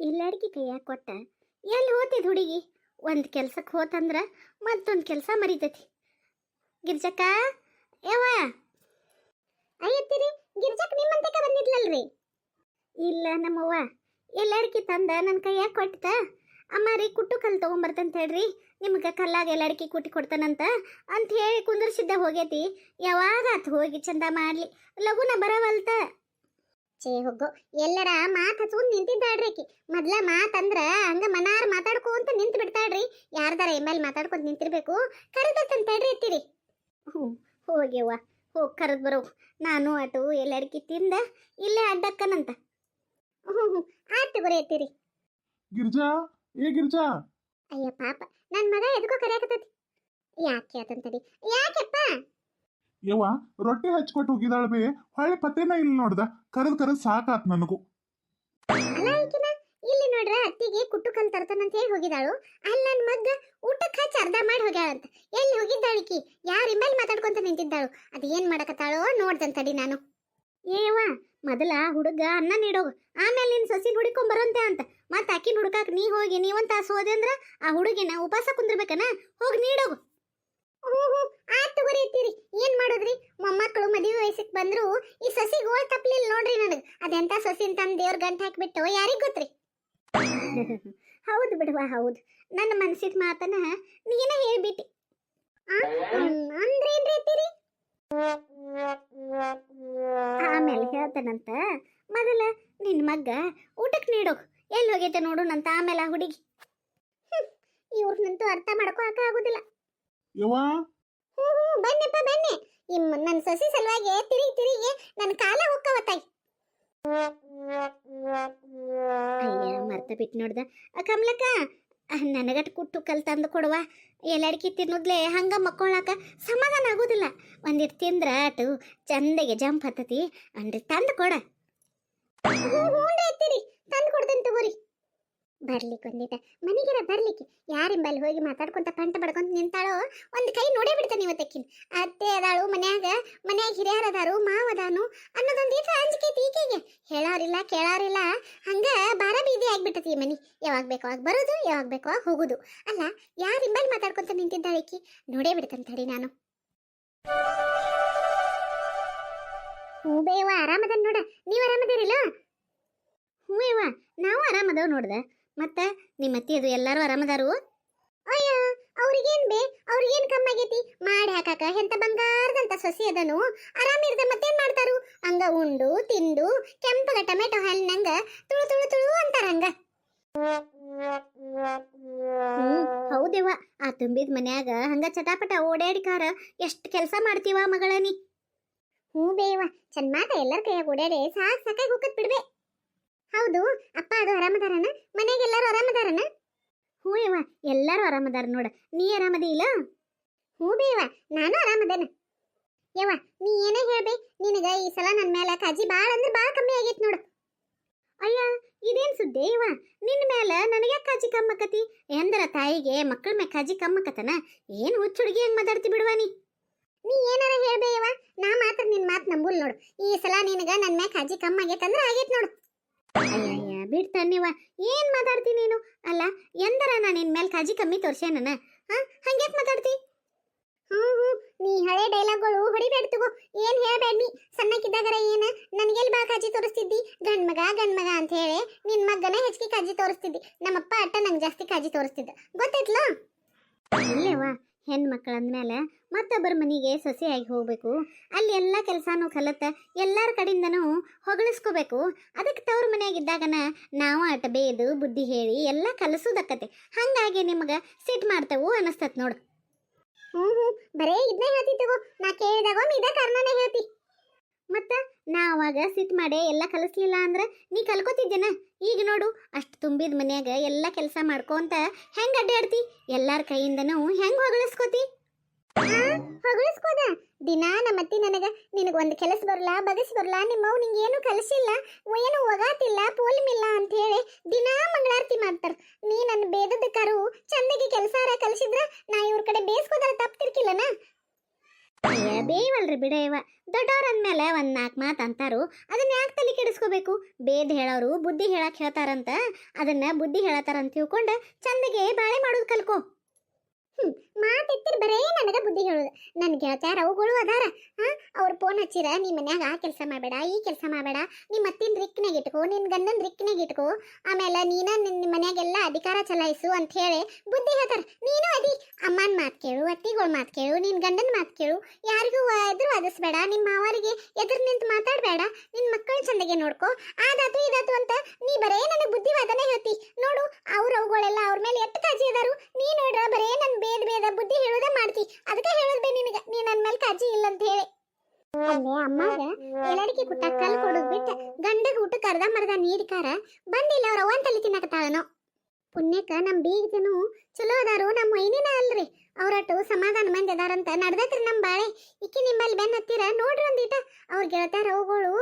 ಇಲ್ಲಡ್ಕಿ ಕೈಯಾಗ ಕೊಟ್ಟ ಎಲ್ಲಿ ಹೋತಿದ್ ಹುಡುಗಿ? ಒಂದು ಕೆಲ್ಸಕ್ಕೆ ಹೋತಂದ್ರ ಮತ್ತೊಂದು ಕೆಲಸ ಮರಿತೈತಿ. ಗಿರ್ಜಕ್ಕ ಯವ್ವ ಅಯ್ಯತ್ತೀರಿ, ಗಿರ್ಜಕ್ ನಿಮ್ಮಂತಕ ಬಂದಿದ್ಲಲ್ರಿ? ಇಲ್ಲ ನಮ್ಮವ್ವ ಎಲ್ಲಡ್ಕಿ ತಂದ ನನ್ನ ಕೈಯಾಗ ಕೊಟ್ಟ. ಅಮ್ಮಾರಿ ಕುಟ್ಟು ಕಲ್ಲು ತೊಗೊಂಬರ್ತಂತ ಹೇಳ್ರಿ, ನಿಮ್ಗೆ ಕಲ್ಲಾಗ ಎಲ್ಲಡ್ಕಿ ಕುಟ್ಟಿ ಕೊಡ್ತಾನಂತ ಅಂತ ಹೇಳಿ ಕುಂದರ್ಸಿದ್ದ ಹೋಗೈತಿ. ಯಾವಾಗ ಆತು ಹೋಗಿ ಚಂದ ಮಾಡ್ಲಿ, ಲಗುನ ಬರವಲ್ತ. ಛೇ ಹೋಗೋ, ಎಲ್ಲರ ಮಾತು ಹಚ್ಕೊಂಡ್ ನಿಂತಿದ್ದಾಳ್ರಿ ಆಕಿ. ಮೊದ್ಲ ಮಾತಂದ್ರ ಹಂಗ ಮನಾರ್ ಮಾತಾಡ್ಕೊಂತ ನಿಂತು ಬಿಡ್ತಾಳ್ರಿ. ಯಾರ್ದಾರ ಎಮ್ಮೆಲ್ ಮಾತಾಡ್ಕೊಂತ ನಿಂತಿರ್ಬೇಕು. ಕರೆದತ್ತಂತ ಹೇಳ್ರಿ ಎತ್ತೀರಿ. ಹೋಗ್ಯವ್ವ, ಹೋಗಿ ಕರೆದು ಬರೋ. ನಾನು ಅಟು ಎಲ್ಲಡ್ಕಿ ತಿಂದ ಇಲ್ಲೇ ಅಡ್ಡಕ್ಕನಂತ. ಆತು ಬರೀ ಎತ್ತೀರಿ. ಗಿರ್ಜಾ, ಏ ಗಿರ್ಜಾ. ಅಯ್ಯ ಪಾಪ, ನನ್ನ ಮಗ ಎದಕ್ಕೋ ಕರೆಯಕತ್ತೈತಿ. ಯಾಕೆ ಆತಂತಡಿ? ಯಾಕೆಪ್ಪ? ಯವ್ವ ರೊಟ್ಟಿ ಹಚ್ಕೊಟ್ಟು ಹೋಗಿದಾಳ ಬೇ, ಹೊಳ್ಳಿ ಪತ್ತೇನ ಇಲ್ಲ ನೋಡ್ದ. ಕರೆದ್ ಸಾಕಾತ್ ನನಗೂ. ಅಲ್ಲ ಈಕಿನ ಇಲ್ಲಿ ನೋಡ್ರ ಅತ್ತಿಗೆ ಕುಟ್ಟು ಕಲ್ ತರ್ತಾನಂತ ಹೇಳಿ ಹೋಗಿದಾಳು. ಅಲ್ಲಿ ನನ್ನ ಮಗ್ಗ ಊಟಕ್ಕೆ ಹಚ್ಚಿ ಅರ್ಧ ಮಾಡಿ ಹೋಗ್ಯಾಳಂತ. ಎಲ್ಲಿ ಹೋಗಿದ್ದಾಳಿಕಿ? ಯಾರ ಮೇಲೆ ಮಾತಾಡ್ಕೊಂತ ನಿಂತಿದ್ದಾಳು? ಅದು ಏನ್ ಮಾಡಕತ್ತಾಳೋ ನೋಡ್ದಂತಡಿ ನಾನು. ಏವ ಮೊದಲ ಹುಡುಗ ಅನ್ನ ನೀಡೋಗು, ಆಮೇಲೆ ನಿನ್ ಸಸಿ ಹುಡುಕೊಂಡ್ ಬರೋಂತೆ ಅಂತ. ಮತ್ತೆ ಅಕ್ಕಿನ ಹುಡುಕಾಕ ನೀ ಹೋಗಿ ನೀವೊಂದು ತಾಸು ಹೋದೆ ಅಂದ್ರ ಆ ಹುಡುಗಿನ ಉಪವಾಸ ಕುಂದಿರ್ಬೇಕನ? ಹೋಗಿ ನೀಡೋಗು. ಆತು ಬರೀತೀರಿ. ಏನ್ ಮಾಡೋದ್ರಿ, ಮೊಮ್ಮಕ್ಕಳು ಮದುವೆ ವಯಸ್ಸಿಗೆ ಬಂದ್ರು ಈ ಸಸಿ ಗೋಳ್ ತಪ್ಪಲಿಲ್ಲ ನೋಡ್ರಿ ನನಗೆ. ಅದೆಂತ ಸಸಿ ಅಂತ ದೇವ್ರ ಗಂಟು ಹಾಕಿಬಿಟ್ಟು ಯಾರಿಗ್ ಗೊತ್ತ್ರಿ? ಹೌದು ಬಿಡುವ, ಹೌದು. ನನ್ನ ಮನಸ್ಸಿನ ಮಾತನ್ನ ನೀನ ಹೇಳ್ಬಿಟ್ಟಿ. ಅಂದ್ರೇನ್ರಿ ಅತ್ತೀರಿ? ಆಮೇಲೆ ಹೇಳ್ತಾನಂತ. ಮೊದಲ ನಿನ್ ಮಗ್ಗ ಊಟಕ್ಕೆ ನೀಡೋಗು, ಎಲ್ಲಿ ಹೋಗೈತೆ ನೋಡೋಣಂತ. ಆಮೇಲೆ ಆ ಹುಡುಗಿ ಇವ್ರನ್ನಂತೂ ಅರ್ಥ ಮಾಡ್ಕೋ ಆಗುದಿಲ್ಲ. ಯವ್ವ ಬನ್ನಿಪ್ಪ ಬನ್ನಿ. ನನ್ನ ಸಸಿ ಸಲುವಾಗಿ ತಿರುಗಿ ನನ್ನ ಕಾಲ ಹೋಕ್ಕವತ್ತಾಯಿ. ಅಯ್ಯ ಮರ್ತ ಬಿಟ್ಟು ನೋಡ್ದ. ಕಮಲಕ್ಕ, ನನಗಟ್ ಕುಟ್ಟು ಕಲ್ ತಂದು ಕೊಡುವ. ಎಲ್ಲಡ್ಕಿ ತಿನ್ನೋದ್ಲೆ ಹಂಗ ಮಕ್ಕೊಳಕ ಸಮಾಧಾನ ಆಗೋದಿಲ್ಲ. ಒಂದಿಟ್ಟು ತಿಂದ್ರ ಅಟು ಚಂದಗೆ ಜಂಪ್ ಹತ್ತತಿ. ಅಂದ್ರಿ ತಂದು ಕೊಡ. ಹ್ಞೂನ್ರಿ ತಂದು ಕೊಡ್ತೇನೆ ತಗೋರಿ. ಬರ್ಲಿಕ್ಕೆ ಒಂದಿಟ ಮನೆಗೆರ ಬರ್ಲಿಕ್ಕೆ ಯಾರಿಂಬಲ್ಲಿ ಹೋಗಿ ಮಾತಾಡ್ಕೊಂತ ಕಂಟ ಬಡ್ಕೊಂತ ನಿಂತಾಳೋ ಒಂದು ಕೈ ನೋಡೇ ಬಿಡ್ತಾನೆ ಇವತ್ತಕ್ಕಿನ. ಅತ್ತೆ ಅದಾಳು ಮನ್ಯಾಗ ಹಿರಿಯರ್ ಅದಾರು, ಮಾವ ಅದಾನು ಅನ್ನೋದೊಂದಿಟ್ಟು ಅಂಜಿಕೈತಿ ಈಕೆಗೆ. ಹೇಳೋರಿಲ್ಲ ಕೇಳೋರಿಲ್ಲ, ಹಂಗ ಬಾರ ಬೀದಿ ಆಗ್ಬಿಟ್ಟತಿ ಈ ಮನಿ. ಯಾವಾಗ ಬೇಕೋ ಅವಾಗ ಬರೋದು, ಯಾವಾಗ ಬೇಕೋ ಅವಾಗ ಹೋಗುದು. ಅಲ್ಲ ಯಾರಿಂಬಲ್ಲಿ ಮಾತಾಡ್ಕೊಂತ ನಿಂತಿದ್ದಾಳೆ ಈಕಿ, ನೋಡೇ ಬಿಡ್ತಾನೆ ತಡಿ ನಾನು. ಹ್ಞೂ ಬೇವ ಆರಾಮದ ನೋಡ. ನೀವು ಆರಾಮದಿರಿಲ್ಲ? ಹ್ಞೂ ಇವ ನಾವು ಆರಾಮದವ್ ನೋಡ್ದ. ಮತ್ತ ನಿಮ್ಮ ಅತ್ತಿ ಅದು ಎಲ್ಲಾರು ಆರಾಮದಾರು? ಅಯ್ಯ ಅವ್ರಿಗೇನ್ ಬೇ, ಅವ್ರಿಗೇನ್ ಕಮ್ಮಿ ಆಗೈತಿ? ಮಾಡಿ ಹಾಕಾಕ ಎಂತ ಬಂಗಾರದಂತ ಸೊಸಿ ಅದನು. ಆರಾಮಿರ್ದ ಮತ್ತೇನ್ ಮಾಡ್ತಾರು? ಹಂಗ ಉಂಡು ತಿಂದು ಕೆಂಪಗ ಟೊಮೆಟೊ ಹಣ್ಣಂಗ ತುಳು ತುಳು ತುಳು ಅಂತಾರಂಗ. ಹೌದೇವ, ಆ ತುಂಬಿದ ಮನ್ಯಾಗ ಹಂಗ ಚಟಾಪಟ ಓಡಾಡಿಕಾರ ಎಷ್ಟು ಕೆಲಸ ಮಾಡ್ತೀವ ಮಗಳನಿ. ಹ್ಞೂ ಬೇವ, ಚಂದ ಮಾತ ಎಲ್ಲರ ಕೈಯಾಗ ಓಡಾಡಿ ಸಾಕಾಗಿ ಹೋಗತ್ ಬಿಡ್ಬೇ. ಹೌದು, ಅಪ್ಪ ಅದು ಆರಾಮದಾರನ? ಮನೆಗೆ ಎಲ್ಲರೂ ಆರಾಮದಾರನ? ಹ್ಞೂ ಯವ್ವ ಎಲ್ಲರೂ ಆರಾಮದಾರ ನೋಡ. ನೀ ಆರಾಮದಿ ಇಲ್ಲ? ಹ್ಞೂ ಬೇವ ನಾನು ಆರಾಮದೇನ. ಯವ್ವ ನೀ ಏನೇ ಹೇಳ್ಬೇ, ನಿನಗ ಈ ಸಲ ನನ್ನ ಮೇಲೆ ಕಾಜಿ ಭಾಳ ಅಂದ್ರೆ ಭಾಳ ಕಮ್ಮಿ ಆಗೈತಿ ನೋಡು. ಅಯ್ಯ ಇದೇನ್ ಸುದ್ದಿ ಯವ್ವ, ನಿನ್ನ ಮೇಲೆ ನನಗೆ ಕಾಜಿ ಕಮ್ಮಕತಿ? ಎಂದರ ತಾಯಿಗೆ ಮಕ್ಕಳ ಮೇಲೆ ಕಾಜಿ ಕಮ್ಮಕತನ? ಏನು ಹುಚ್ಚು ಹುಡುಗಿ ಹೆಂಗ್ ಮಾತಾಡ್ತಿ ಬಿಡುವ ನೀ ಏನಾರ ಹೇಳ್ಬೇ ಯವ್ವ, ನಾ ಮಾತ್ರ ನಿನ್ ಮಾತು ನಂಬುಲ್ ನೋಡು. ಈ ಸಲ ನಿನಗ ನನ್ನ ಮೇಲೆ ಕಾಜಿ ಕಮ್ಮ ಆಗೈತಂದ್ರ ಆಗೈತ್ ನೋಡು. ಅಯ್ಯಯ್ಯ ಬಿಡ್ತಾನಿವ, ಏನ್ ಮಾತಾಡ್ತಿ ನೀನು? ಅಲ್ಲ ಎಂದರ ನಾ ನಿನ್ ಮೇಲೆ ಕಾಜಿ ಕಮ್ಮಿ ತೋರ್ಸೇನ? ಹಂಗ್ಯಾಕ್ ಮಾತಾಡ್ತಿ? ಹ್ಞೂ ನೀ ಹಳೆ ಡೈಲಾಗ್ಗಳು ಹೊಡಿಬೇಡ ತಗೋ. ಏನ್ ಹೇಳ್ಬೇಡ ನೀ. ಸಣ್ಣಕ್ಕಿದ್ದಾಗರ ಏನ ನನ್ಗೆಲ್ ಬಾ ಕಾಜಿ ತೋರಿಸ್ತಿದ್ದಿ? ಗಂಡ್ಮಗ ಅಂತ ಹೇಳಿ ನಿನ್ ಮಗನ ಹೆಚ್ಚಿಗೆ ಕಾಜಿ ತೋರಿಸ್ತಿದ್ದಿ. ನಮ್ಮಪ್ಪ ಅಟ್ಟ ನಂಗೆ ಜಾಸ್ತಿ ಕಾಜಿ ತೋರಿಸ್ತಿದ್ದ, ಗೊತ್ತೈತ್ಲಾ? ಇಲ್ಲೇವಾ, ಹೆಣ್ಮಕ್ಳು ಅಂದ್ಮೇಲೆ ಮತ್ತೊಬ್ಬರ ಮನೆಗೆ ಸೊಸೆಯಾಗಿ ಹೋಗ್ಬೇಕು. ಅಲ್ಲಿ ಎಲ್ಲ ಕೆಲಸನೂ ಕಲತ್ತ ಎಲ್ಲರ ಕಡೆಯಿಂದನೂ ಹೊಗಳಿಸ್ಕೋಬೇಕು. ಅದಕ್ಕೆ ತವ್ರ ಮನೆಯಾಗಿದ್ದಾಗನ ನಾವು ಆಟ ಬೇದು ಬುದ್ಧಿ ಹೇಳಿ ಎಲ್ಲ ಕಲಿಸೋದಕ್ಕತೆ. ಹಾಗಾಗಿ ನಿಮಗೆ ಸಿಟ್ಟು ಮಾಡ್ತೇವು ಅನಿಸ್ತತ್ ನೋಡು. ಹ್ಞೂ ಬರೇ ಇದನ್ನೇ ಹೇಳ್ತಿ ತಗೋ. ನಾ ಕೇಳಿದಾಗ ಇದ ಕಾರಣನೇ ಹೇಳ್ತಿ. ಮತ್ತ ನಾ ಅವಾಗ ಸಿಟ್ಟು ಮಾಡೇ ಎಲ್ಲ ಕಲಿಸ್ಲಿಲ್ಲ ಅಂದ್ರೆ ನೀ ಕಲ್ಕೋತಿದ್ದೇನ? ಈಗ ನೋಡು, ಅಷ್ಟು ತುಂಬಿದ ಮನ್ಯಾಗ ಎಲ್ಲ ಕೆಲಸ ಮಾಡ್ಕೊಂತ ಹೆಂಗ್ ಅಡ್ಡಾಡ್ತಿ? ಎಲ್ಲಾರ ಕೈಯಿಂದನೂ ಹೆಂಗ್ ಹೊಗಳಿಸ್ಕೋತಿ? ಹೊಗಳಿಸ್ಕೋದ ದಿನಾ ನಮ್ಮತ್ತಿ ನಿನಗೊಂದು ಕೆಲಸ ಬರಲ್ಲ, ಬಗಸ್ ಬರಲ್ಲ, ನಿಮ್ಮವ್ ನಿಂಗೇನು ಕಲಿಸಿಲ್ಲ, ಏನು ಒಗಾತಿಲ್ಲ, ಪೋಲಿಮಿಲ್ಲ ಅಂತ ಹೇಳಿ ದಿನಾ ಮಂಗಳಾರತಿ ಮಾಡ್ತಾರ. ನೀ ನನ್ನ ಬೇದದ ಕರು ಚಂದಗೆ ಕೆಲಸಾರ ಕಲಿಸಿದ್ರ ನಾ ಇವ್ರ ಕಡೆ ಬೇಯಿಸ್ಕೋದಾರ ತಪ್ತಿರ್ಕಿಲ್ಲನ? ಅಯ್ಯ ಬೇಯವಲ್ರಿ ಬಿಡಯವ, ದೊಡ್ಡವ್ರ ಅಂದ್ಮೇಲೆ ಒಂದ್ 4 ಮಾತು ಅಂತಾರು. ಅದನ್ನ ಯಾಕೆ ತಲೆ ಕೆಡಿಸ್ಕೋಬೇಕು? ವೇದ ಹೇಳೋರು ಬುದ್ಧಿ ಹೇಳಕ್ ಹೇಳ್ತಾರಂತ, ಅದನ್ನ ಬುದ್ಧಿ ಹೇಳತಾರಂತ ತಿಳ್ಕೊಂಡು ಚಂದಗೆ ಬಾಳೆ ಮಾಡೋದು ಕಲ್ಕೋ. ಮಾತೆತ್ತಿರ್ ಬರೇ ನನಗ ಬುದ್ಧಿ ಹೇಳೋದು. ನನ್ನ ಗೆಳತ್ಯಾರ ಅವುಗಳು ಅದಾರ, ಅವ್ರ ಫೋನ್ ಹಚ್ಚಿರ ನೀ ಮನ್ಯಾಗ ಆ ಕೆಲಸ ಮಾಡಬೇಡ, ಈ ಕೆಲಸ ಮಾಡಬೇಡ, ನಿಮ್ಮ ಅತ್ತಿನ ರಿಕ್ನಾಗ ಇಟ್ಕೋ, ನಿನ್ನ ಗಂಡನ ರಿಕ್ನಾಗ ಇಟ್ಕೋ, ಆಮೇಲೆ ನೀನ ನಿಮ್ಮ ಮನ್ಯಾಗೆಲ್ಲ ಅಧಿಕಾರ ಚಲಾಯಿಸು ಅಂತ ಹೇಳಿ ಬುದ್ಧಿ ಹೇಳ್ತಾರ. ನೀನು ಅದಿ ಅಮ್ಮನ ಮಾತು ಕೇಳು, ಅತ್ತಿಗಳ ಮಾತು ಕೇಳು, ನಿನ್ನ ಗಂಡನ ಮಾತು ಕೇಳು, ಯಾರಿಗೂ ಎದುರು ವಾದಿಸ್ಬೇಡ, ನಿಮ್ಮ ಮಾವರಿಗೆ ಎದುರು ನಿಂತು ಮಾತಾಡಬೇಡ, ನಿನ್ನ ಮಕ್ಕಳ ಚಂದಗೆ ನೋಡ್ಕೋ, ಆದಾತು ಇದಾತು ಅಂತ ನೀ ಬರೇ ನನಗೆ ಬುದ್ಧಿವಾದನೆ ಹೇಳ್ತಿ ನೋಡು. ಅವುಗಳೆಲ್ಲ ಅವ್ರ ಮೇಲೆ ಎಷ್ಟು ಕಾಳಜಿ ಅದಾರು, ನೀ ನೋಡ್ರ ಬರೇ ನನ್ನ ಬೇದ ಬುದ್ಧಿ ಹೇಳೋದೇ ಮಾಡ್ತಿ. ಅದಕ್ಕೆ ಹೇಳೋದ್ಬೇ ನಿನಗ ನೀ ನನ್ನ ಮೇಲೆ ಕಾಳಜಿ ಇಲ್ಲ ಅಂತ ಹೇಳಿ. ಅಲ್ಲೇ ಅಮ್ಮಾಗ ಎಲ್ಲಡಿಕೆ ಕುಟ್ಟ ಕಲ್ ಕೊಡೋದ್ ಬಿಟ್ಟು ಗಂಡಗ ಊಟಕ್ಕೆ ಅರ್ಧ ಮರ್ಧ ನೀಡಿಕಾರ ಬಂದಿಲ್ಲ ಅವ್ರ ಅವನ್ ತಲೆ ತಿನ್ನಕತ್ತಾಳನೋ. ಪುಣ್ಯಕ್ಕ ನಮ್ ಬೀಗದನು ಚಲೋ ಅದಾರು, ನಮ್ಮ ಮೈನಿನ ಅಲ್ರಿ, ಅವ್ರಟ್ಟು ಸಮಾಧಾನ ಮಂದಿ ಅದಾರಂತ ನಡ್ದತ್ರಿ ನಮ್ ಬಾಳೆ. ಇಕ್ಕಿ ನಿಮ್ಮಲ್ಲಿ ಬೆನ್ ಹತ್ತಿರ ನೋಡ್ರಿ ಒಂದೀಟ ಅವ್ರ ಗೆಳತಾರ ಅವುಗಳು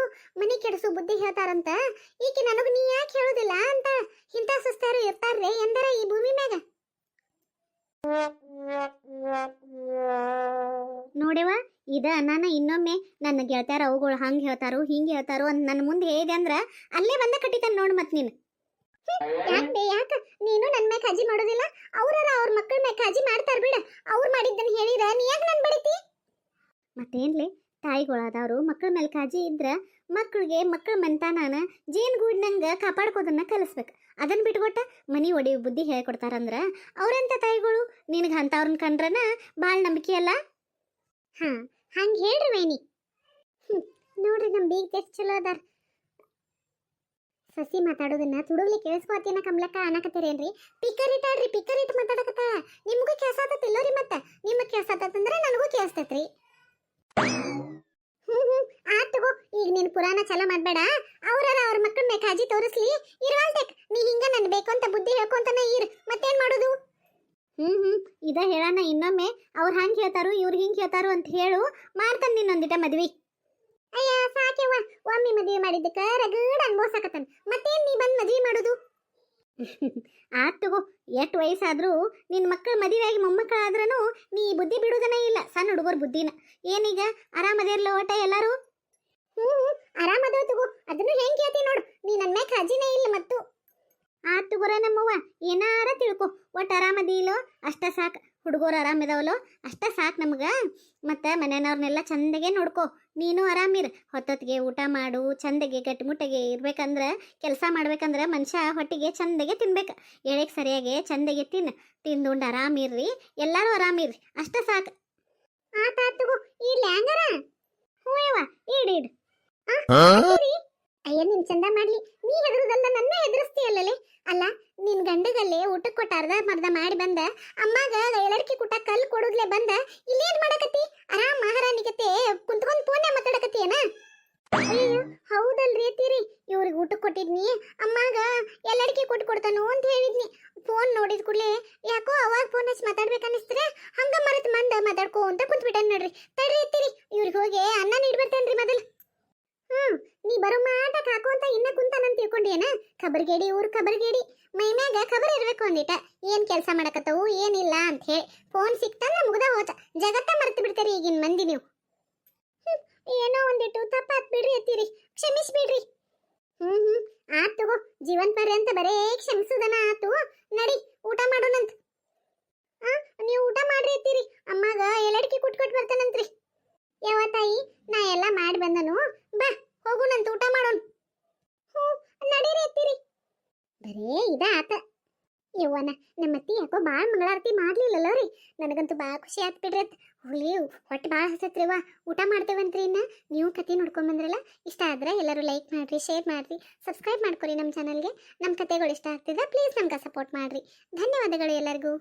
ಮನಿ ಕೆಡಸು ಬುದ್ಧಿ ಹೇಳ್ತಾರಂತ. ಈಕಿ ನನಗ ನೀ ಯಾಕೆ ಹೇಳುದಿಲ್ಲ ಅಂತ. ಇಂಥ ಸುಸ್ತಾರು ಇರ್ತಾರ್ರಿ ಎಂದರ ಈ ಭೂಮಿ ಮ್ಯಾಗ. ನೋಡೆವ ಇದ ನಾನು ಇನ್ನೊಮ್ಮೆ ನನ್ನ ಗೆಳತಾರ ಅವುಗಳು ಹಂಗೆ ಹೇಳ್ತಾರೋ ಹಿಂಗೆ ಹೇಳ್ತಾರೋ ಅಂತ ನನ್ನ ಮುಂದೆ ಹೇಳಿದೆ ಅಂದ್ರ ಅಲ್ಲೇ ಬಂದ ಕಟ್ಟಿತಾನೆ ನೋಡು. ಮತ್ ನೀನು ಯಾಕ ನೀನು ನನ್ನ ಮೇಲೆ ಕಾಜಿ ಮಾಡೋದಿಲ್ಲ? ಅವ್ರಲ್ಲ ಅವ್ರ ಮಕ್ಕಳ ಮೇಲೆ ಕಾಜಿ ಮಾಡ್ತಾರ ಬಿಡ. ಅವ್ರು ಮಾಡಿದ್ದನ್ನು ಹೇಳಿರ ನೀ ಯಾಕೆ ನನ್ ಬಡಿತಿ? ಮತ್ತೇನ್ಲಿ ತಾಯಿಗಳಾದವರು ಮಕ್ಕಳ ಮೇಲೆ ಕಾಜಿ ಇದ್ರ ಮಕ್ಕಳಿಗೆ ಮಕ್ಕಳ ಮೆಂತಾನ ಜೇನುಗೂಡಿನಂಗ ಕಾಪಾಡ್ಕೋದನ್ನ ಕಲಿಸ್ಬೇಕು. ಅದನ್ನ ಬಿಟ್ಕೊಟ್ಟ ಮನಿ ಒಡಿ ಬುದ್ಧಿ ಹೇಳ್ಕೊಡ್ತಾರಂದ್ರ ಅವ್ರೆಂತ ತಾಯಿಗಳು? ನಿನಗೆ ಅಂಥವ್ರನ್ನ ಕಂಡ್ರನ ಭಾಳ ನಂಬಿಕೆ ಅಲ್ಲ. ಹಂಗೆ ಹೇಳ್ರಿ ವೈನಿ. ನೋಡ್ರಿ ನಮ್ಮ ಬೀಗ ಎಷ್ಟು ಚಲೋ ಅದಾರ. ಸಸಿ ಮಾತಾಡೋದನ್ನ ತುಡುಗ್ಲಿ ಕೇಳಿಸ್ಕೋತಿನ ಕಮ್ಲಕ್ಕ ಅನ್ನಕತ್ತೀರೇನ್ರಿ? ಪಿಕ್ಕರ್ ಇಟ್ಟಾಡ್ರಿ, ಪಿಕ್ಕರ್ ಇಟ್ಟು ಮಾತಾಡಕತ್ತ. ನಿಮಗೂ ಕೇಳ್ಸಾತತಿಲ್ಲೋರಿ, ಮತ್ತೆ ನಿಮಗೆ ಕೇಳ್ಸಾತಂದ್ರೆ ನನಗೂ ಕೇಳಿಸ್ತೈತ್ರಿ. ಆತ್ ತಗೋ, ಈಗ ನೀನು ಪುರಾಣ ಚಲೋ ಮಾಡ್ಬೇಡ. ಅವ್ರಾರ ಅವ್ರ ಮಕ್ಕಳ ಮೇಲೆ ಕಾಜಿ ತೋರಿಸ್ಲಿ ಇರ್ವಾಲ್ದೇಕ್. ನೀ ಹಿಂಗ ನನ್ ಬೇಕು ಅಂತ ಬುದ್ಧಿ ಹೇಳ್ಕೊಂತಾನೆ ಇರ್, ಮತ್ತೇನ್ ಮಾಡೋದು? ಇದ ಹೇಳಾನ ಇನ್ನೊಮ್ಮೆ. ಅವ್ರು ಹಂಗೆ ಹೇಳ್ತಾರು ಇವ್ರು ಹಿಂಗೆ ಹೇಳ್ತಾರು ಅಂತ ಹೇಳು, ಮಾಡ್ತಾನೆ ನಿನ್ನೊಂದಿಟ ಮದ್ವಿ. ಅಯ್ಯ ಸಾಕ್ಯವ್ವ, ಒಮ್ಮೆ ಮದುವೆ ಮಾಡಿದ್ದಕ್ಕ ರಗಡ ಅನ್ಭವ್ಸಕತ್ತಾನ, ಮತ್ತೇನ್ ನೀ ಬಂದ್ ಮದ್ವಿ ಮಾಡೋದು? ಆತ್ ತಗೋ, ಎಷ್ಟು ವಯಸ್ಸಾದ್ರೂ ನಿನ್ನ ಮಕ್ಕಳ ಮದುವೆಯಾಗಿ ಮೊಮ್ಮಕ್ಕಳಾದ್ರೂ ನೀ ಬುದ್ಧಿ ಬಿಡುದನೇ ಇಲ್ಲ, ಸಣ್ಣ ಹುಡುಗರ ಬುದ್ಧಿನ. ಏನೀಗ ಆರಾಮದಿರ್ಲ ಒಟ್ಟ ಎಲ್ಲರೂ? ಆರಾಮದ ತಗೋ, ಅದನ್ನು ಹೆಂಗ್ ಕೇಳ್ತಿ ನೋಡು. ನೀ ನನ್ನ ಮ್ಯಾಗ ಕಾಜಿನೇ ಇಲ್ಲ ಮತ್ತು. ಆತ್ ತಗೋರ ನಮ್ಮವ್ವ, ಏನಾರ ತಿಳ್ಕೊ, ಒಟ್ಟು ಆರಾಮದಿ ಇಲ್ಲೋ ಅಷ್ಟ ಸಾಕು. ಹುಡುಗರು ಆರಾಮಿದಾವಲ್ಲೋ ಅಷ್ಟ ಸಾಕು ನಮ್ಗೆ. ಮತ್ತು ಮನೆಯವ್ರನ್ನೆಲ್ಲ ಚಂದಗೆ ನೋಡ್ಕೊ. ನೀನು ಆರಾಮಿರು, ಹೊತ್ತೊತ್ತಿಗೆ ಊಟ ಮಾಡು, ಚಂದಗೆ ಗಟ್ಟಿಮುಟ್ಟಗೆ ಇರ್ಬೇಕಂದ್ರೆ, ಕೆಲಸ ಮಾಡ್ಬೇಕಂದ್ರೆ ಮನುಷ್ಯ ಹೊಟ್ಟಿಗೆ ಚಂದಗೆ ತಿನ್ಬೇಕು. ಎಳೆಗೆ ಸರಿಯಾಗಿ ಚಂದಗೆ ತಿಂದುಂಡು ಆರಾಮಿರ್ರಿ, ಎಲ್ಲರೂ ಆರಾಮಿರ್ರಿ, ಅಷ್ಟ ಸಾಕು. ಆತಾತಗೋ, ಇಡ್ಲಿ ಹಂಗಾರ? ಹ್ಞೂ ಯವ್ವ, ಇಡು. ಅಯ್ಯ ನಿನ್ ಚಂದ ಮಾಡ್ಲಿ, ನೀ ಹೆದರುದಲ್ಲ ನನ್ನ ಹೆದರಿಸ್ತೀಯಲ್ಲೇ. ಅಲ್ಲ ನಿನ್ ಗಂಡಗಲ್ಲೇ ಊಟಕ್ಕೆ ಕೊಟ್ಟ ಅರ್ಧ ಮರ್ಧ ಮಾಡಿ ಬಂದ, ಅಮ್ಮಾಗ ಎಲ್ಲರಿಕಿ ಕುಟ್ಟ ಕಲ್ಲು ಕೊಡುದ್ಲೆ ಬಂದ, ಇಲ್ಲೇನ್ ಮಾಡಕತ್ತಿ? ಆರಾಮ್ ಮಹಾರಾಣಿಗತೆ ಕುಂತ್ಕೊಂಡ್ ಫೋನ್ಯಾಗ ಮಾತಾಡಕತ್ತೀಯನ? ಅಯ್ಯೋ ಹೌದಲ್ರಿ ಅತ್ತೀರಿ, ಇವ್ರಿಗೆ ಊಟಕ್ಕೆ ಕೊಟ್ಟಿದ್ನಿ, ಅಮ್ಮಾಗ ಎಲ್ಲರಿಕಿ ಕೊಡ್ತಾನು ಅಂತ ಹೇಳಿದ್ನಿ. ಫೋನ್ ನೋಡಿದ ಕೂಡಲೇ ಯಾಕೋ ಅವಾಗ ಫೋನ್ ಹಚ್ಚಿ ಮಾತಾಡ್ಬೇಕನ್ನಿಸ್ತಾರೆ, ಹಂಗ ಮರೆತು ಮಂದ ಮಾತಾಡ್ಕೋ ಅಂತ ಕುಂತ್ಬಿಟ್ಟಾನ ನೋಡ್ರಿ. ತಡ್ರಿ ಅತ್ತೀರಿ, ಇವ್ರಿಗೆ ಹೋಗಿ ಅನ್ನ ನೀಡ್ಬರ್ತೇನ್ರಿ ಮೊದಲು. ನೀ ಬರೋ ಮಾಟಕ್ ಹಾಕು ಅಂತ ಇನ್ನ ಕುಂತಾನಂತ ತಿಳ್ಕೊಂಡೇನ? ಖಬರ್ಗೇಡಿ ಊರ್ ಖಬರ್ಗೇಡಿ, ಮೈಮ್ಯಾಗ ಖಬರ್ ಇರ್ಬೇಕು ಒಂದಿಟ, ಏನ್ ಕೆಲಸ ಮಾಡಕತ್ತವು ಏನಿಲ್ಲ ಅಂತ ಹೇಳಿ. ಫೋನ್ ಸಿಕ್ತಂದ ಮುಗ್ದ ಹೋತ, ಜಗತ್ತ ಮರೆತು ಬಿಡ್ತಾರಿ ಈಗಿನ ಮಂದಿ ನೀವು. ಏನೋ ಒಂದಿಟ್ಟು ತಪ್ಪಾತ್ ಬಿಡ್ರಿ ಅತ್ತೀರಿ, ಕ್ಷಮಿಸ್ಬಿಡ್ರಿ. ಆತ್ ತಗೋ, ಜೀವನ್ ಪರ್ಯಂತ ಬರೇ ಕ್ಷಮಿಸುದನ ಆತು. ನಡಿ ಊಟ ಮಾಡೋಣಂತ. ನೀವು ಊಟ ಮಾಡ್ರಿ ಅತ್ತೀರಿ, ಅಮ್ಮಾಗ ಎಲ್ಲಡಿಕೆ ಕೊಟ್ಟು ಬರ್ತಾನಂತ್ರಿ. ಯಾವ ತಾಯಿ, ನಾ ಎಲ್ಲ ಮಾಡಿ ಬಂದನು, ಬಾ ಹೋಗುಣಂತ ಊಟ ಮಾಡೋಣ. ನಡೀರಿ ಅತ್ತೀರಿ. ಬರೇ ಇದ ಆತ. ಯವ್ವನ ನಮ್ಮ ಅತ್ತಿ ಯಾಕೋ ಭಾಳ ಮಂಗಳಾರತಿ ಮಾಡ್ಲಿಲ್ಲಲ್ಲ ರೀ. ನನಗಂತೂ ಭಾಳ ಖುಷಿ ಆತ್ ಬಿಡ್ರಿ. ಹುಳಿ ಹೊಟ್ಟೆ ಭಾಳ ಹಸತ್ರಿವ, ಊಟ ಮಾಡ್ತೇವಂತ್ರಿ. ಇನ್ನ ನೀವು ಕತೆ ನೋಡ್ಕೊಂಬಂದ್ರಲ್ಲ, ಇಷ್ಟ ಆದ್ರೆ ಎಲ್ಲರೂ ಲೈಕ್ ಮಾಡ್ರಿ, ಶೇರ್ ಮಾಡ್ರಿ, ಸಬ್ಸ್ಕ್ರೈಬ್ ಮಾಡ್ಕೊರಿ ನಮ್ಮ ಚಾನಲ್ಗೆ. ನಮ್ಮ ಕತೆಗಳು ಇಷ್ಟ ಆಗ್ತಿದೆ ಪ್ಲೀಸ್ ನಮ್ಗೆ ಸಪೋರ್ಟ್ ಮಾಡ್ರಿ. ಧನ್ಯವಾದಗಳು ಎಲ್ಲರಿಗೂ.